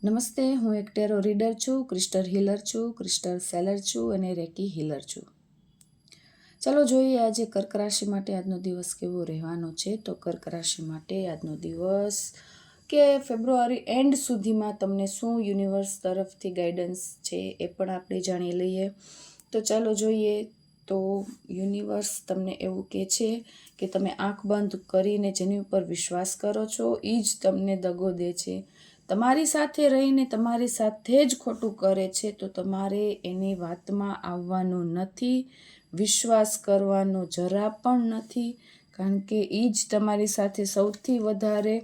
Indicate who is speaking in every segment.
Speaker 1: નમસ્તે, હું એક ટેરો રીડર છું, ક્રિસ્ટલ હીલર છું, ક્રિસ્ટલ સેલર છું અને રેકી હીલર છું. ચાલો જોઈએ આજે કર્ક રાશિ માટે આજનો દિવસ કેવો રહેવાનો છે. તો કર્ક રાશિ માટે આજનો દિવસ કે ફેબ્રુઆરી એન્ડ સુધીમાં તમને શું યુનિવર્સ તરફથી ગાઈડન્સ છે એ પણ આપણે જાણી લઈએ. તો ચાલો જોઈએ. તો યુનિવર્સ તમને એવું કહે છે કે તમે આંખ બંધ કરીને જેની ઉપર વિશ્વાસ કરો છો એ જ તમને દગો દે છે. તમારી સાથે રહીને તમારી સાથે જ ખોટું કરે છે, તો તમારે એની વાતમાં આવવાનું નથી, વિશ્વાસ કરવાનો જરા પણ નથી, કારણ કે એ જ તમારી સાથે સૌથી વધારે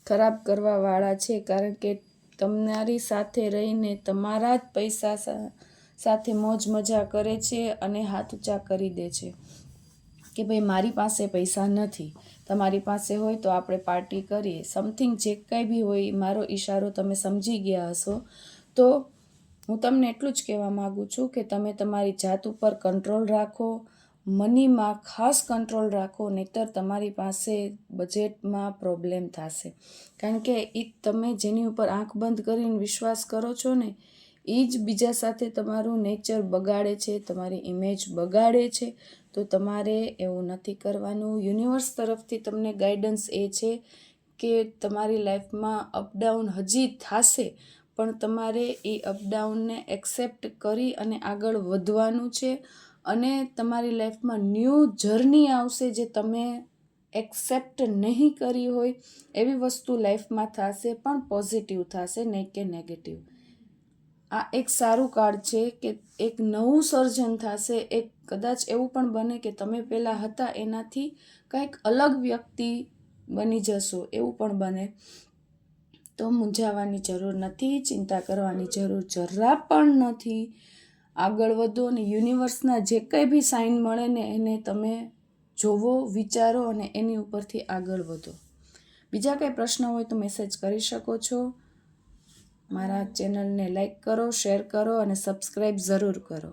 Speaker 1: ખરાબ કરવાવાળા છે. કારણ કે તમારી સાથે રહીને તમારા જ પૈસા સાથે મોજ મજા કરે છે અને હાથ ઊંચા કરી દે છે કે ભાઈ મારી પાસે પૈસા નથી, તમારી પાસે હોય તો આપણે પાર્ટી કરીએ. સમથિંગ જે કંઈ બી હોય, મારો ઈશારો તમે સમજી ગયા હશો. તો હું તમને એટલું જ કહેવા માગું છું કે તમે તમારી જાત ઉપર કંટ્રોલ રાખો, મનીમાં ખાસ કંટ્રોલ રાખો, નહીંતર તમારી પાસે બજેટમાં પ્રોબ્લેમ થશે. કારણ કે એ તમે જેની ઉપર આંખ બંધ કરીને વિશ્વાસ કરો છો ને, એ જ બીજા સાથે તમારું નેચર બગાડે છે, તમારી ઇમેજ બગાડે છે. તો તમારે એવું નથી કરવાનું. યુનિવર્સ તરફથી તમને ગાઈડન્સ એ છે કે તમારી લાઈફમાં અપડાઉન હજી થશે, પણ તમારે એ અપડાઉનને એક્સેપ્ટ કરી અને આગળ વધવાનું છે. અને તમારી લાઈફમાં ન્યૂ જર્ની આવશે જે તમે એક્સેપ્ટ નહીં કરી હોય એવી વસ્તુ લાઈફમાં થશે, પણ પોઝિટિવ થશે, નહીં કે નેગેટિવ. આ એક સારું કાર્ડ છે કે એક નવું સર્જન થશે. એક કદાચ એવું પણ બને કે તમે પહેલાં હતા એનાથી કંઈક અલગ વ્યક્તિ બની જશો, એવું પણ બને. તો મૂંઝાવાની જરૂર નથી, ચિંતા કરવાની જરૂર જરા પણ નથી. આગળ વધો અને યુનિવર્સના જે કંઈ બી સાઇન મળે ને એને તમે જોવો, વિચારો અને એની ઉપરથી આગળ વધો. બીજા કંઈ પ્રશ્ન હોય તો મેસેજ કરી શકો છો. મારા ચેનલને લાઈક કરો, શેર કરો અને સબસ્ક્રાઈબ જરૂર કરો.